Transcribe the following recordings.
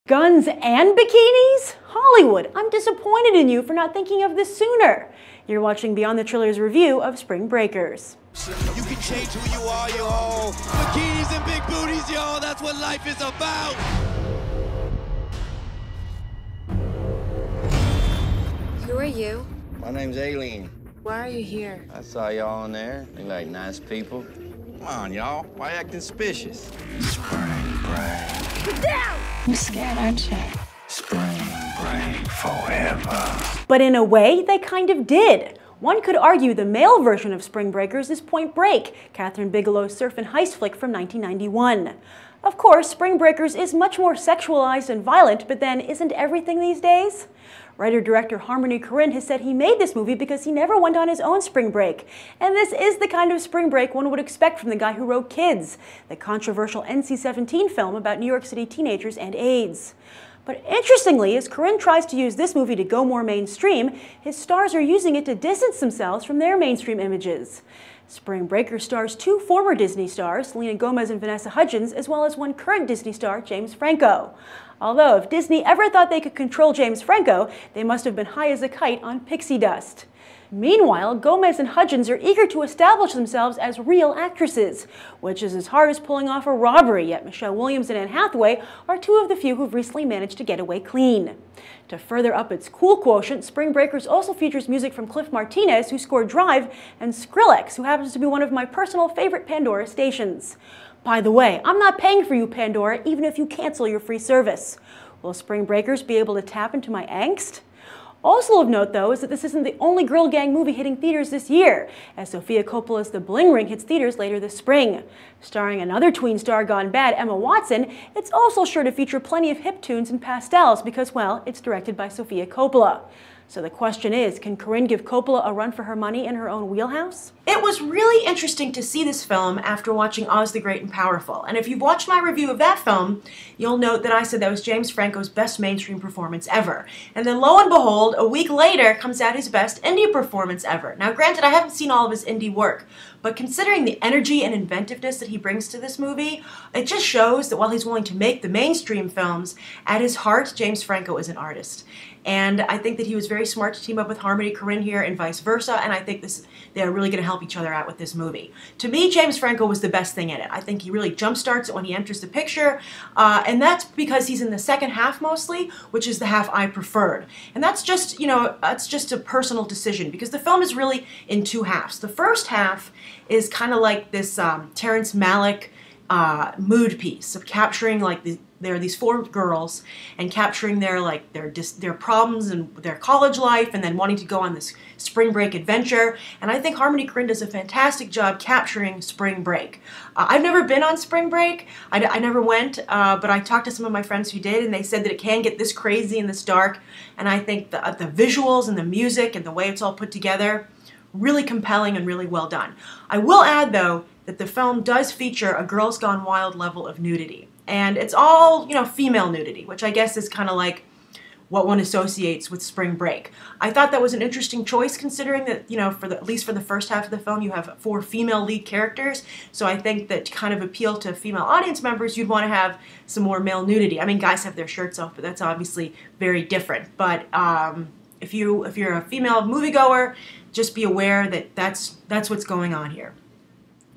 Guns and bikinis? Hollywood, I'm disappointed in you for not thinking of this sooner. You're watching Beyond the Trailers review of Spring Breakers. You can change who you are, yo. Bikinis and big booties, yo. That's what life is about. Who are you? My name's Alien. Why are you here? I saw y'all in there. They like nice people. Come on, y'all. Why acting suspicious? Spring break. Get down! I'm scared, aren't you? Spring break forever. But in a way, they kind of did. One could argue the male version of Spring Breakers is Point Break, Kathryn Bigelow's surf and heist flick from 1991. Of course, Spring Breakers is much more sexualized and violent, but then isn't everything these days? Writer-director Harmony Korine has said he made this movie because he never went on his own spring break. And this is the kind of spring break one would expect from the guy who wrote Kids, the controversial NC-17 film about New York City teenagers and AIDS. But interestingly, as Korine tries to use this movie to go more mainstream, his stars are using it to distance themselves from their mainstream images. Spring Breakers stars two former Disney stars, Selena Gomez and Vanessa Hudgens, as well as one current Disney star, James Franco. Although, if Disney ever thought they could control James Franco, they must have been high as a kite on pixie dust. Meanwhile, Gomez and Hudgens are eager to establish themselves as real actresses, which is as hard as pulling off a robbery, yet Michelle Williams and Anne Hathaway are two of the few who've recently managed to get away clean. To further up its cool quotient, Spring Breakers also features music from Cliff Martinez, who scored Drive, and Skrillex, who happens to be one of my personal favorite Pandora stations. By the way, I'm not paying for you, Pandora, even if you cancel your free service. Will Spring Breakers be able to tap into my angst? Also of note, though, is that this isn't the only girl gang movie hitting theaters this year, as Sofia Coppola's The Bling Ring hits theaters later this spring. Starring another tween star gone bad, Emma Watson, it's also sure to feature plenty of hip tunes and pastels because, well, it's directed by Sofia Coppola. So the question is, can Korine give Coppola a run for her money in her own wheelhouse? It was really interesting to see this film after watching Oz the Great and Powerful. And if you've watched my review of that film, you'll note that I said that was James Franco's best mainstream performance ever. And then lo and behold, a week later comes out his best indie performance ever. Now granted, I haven't seen all of his indie work, but considering the energy and inventiveness that he brings to this movie, it just shows that while he's willing to make the mainstream films, at his heart, James Franco is an artist. And I think that he was very smart to team up with Harmony Korine here and vice versa, and I think they're really going to help each other out with this movie. To me, James Franco was the best thing in it. I think he really jumpstarts it when he enters the picture, and that's because he's in the second half mostly, which is the half I preferred. And that's just, that's just a personal decision, because the film is really in two halves. The first half is kind of like this Terrence Malick mood piece of capturing there are these four girls and capturing their problems and their college life and then wanting to go on this spring break adventure. And I think Harmony Korine does a fantastic job capturing spring break. I've never been on spring break. I never went, but I talked to some of my friends who did, and they said that it can get this crazy and this dark. And I think the visuals and the music and the way it's all put together, really compelling and really well done. I will add, though, that the film does feature a Girls Gone Wild level of nudity. And it's all, female nudity, which I guess is kind of like what one associates with spring break. I thought that was an interesting choice, considering that, at least for the first half of the film, you have four female lead characters. So I think that to kind of appeal to female audience members, you'd want to have some more male nudity. I mean, guys have their shirts off, but that's obviously very different. But if you're a female moviegoer, just be aware that that's what's going on here.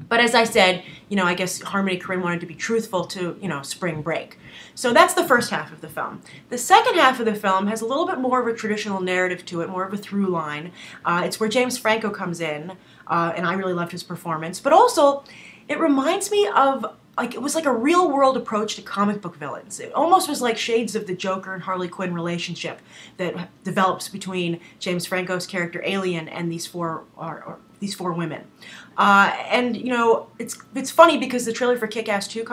But as I said, I guess Harmony Korine wanted to be truthful to, spring break. So that's the first half of the film. The second half of the film has a little bit more of a traditional narrative to it, more of a through line. It's where James Franco comes in, and I really loved his performance. But also, it reminds me of, it was like a real-world approach to comic book villains. It almost was like shades of the Joker and Harley Quinn relationship that develops between James Franco's character Alien and these four women. And it's funny because the trailer for Kick-Ass 2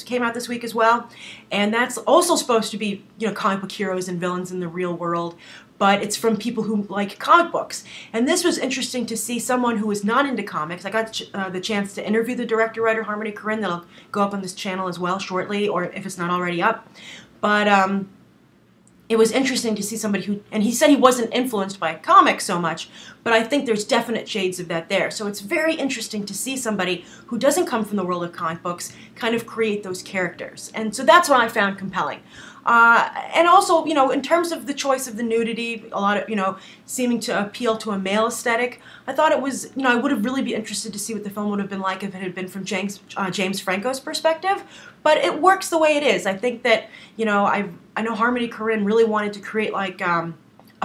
came out this week as well, and that's also supposed to be comic book heroes and villains in the real world, but it's from people who like comic books. And this was interesting to see someone who is not into comics. I got the chance to interview the director-writer Harmony Korine. That'll go up on this channel as well shortly, or if it's not already up. But it was interesting to see somebody and he said he wasn't influenced by comics so much, but I think there's definite shades of that there. So it's very interesting to see somebody who doesn't come from the world of comic books kind of create those characters. And so that's what I found compelling. And also, in terms of the choice of the nudity, a lot of, seeming to appeal to a male aesthetic, I thought it was, I would have really been interested to see what the film would have been like if it had been from James Franco's perspective. But it works the way it is. I think that, I know Harmony Korine really wanted to create like a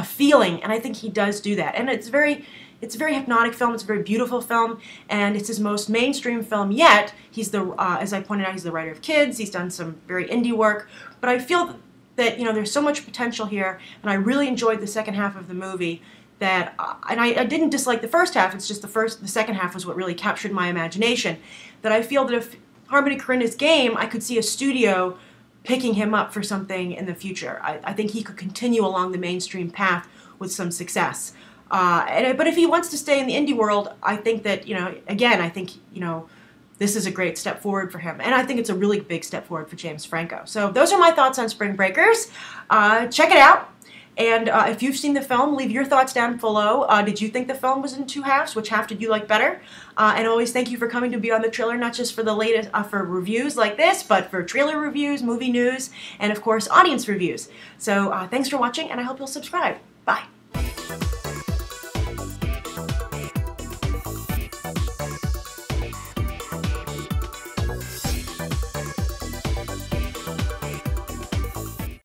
feeling, and I think he does do that. And it's a very hypnotic film. It's a very beautiful film, and it's his most mainstream film yet. He's as I pointed out, he's the writer of Kids. He's done some very indie work, but I feel that there's so much potential here, and I really enjoyed the second half of the movie. That and I didn't dislike the first half. It's just the second half was what really captured my imagination. That I feel that if Harmony Korine is game, I could see a studio picking him up for something in the future. I think he could continue along the mainstream path with some success. But if he wants to stay in the indie world, I think that, again, I think, this is a great step forward for him. And I think it's a really big step forward for James Franco. So those are my thoughts on Spring Breakers. Check it out. And if you've seen the film, leave your thoughts down below. Did you think the film was in two halves? Which half did you like better? And always thank you for coming to Beyond the Trailer, not just for the latest, for reviews like this, but for trailer reviews, movie news, and of course, audience reviews. So thanks for watching, and I hope you'll subscribe. Bye.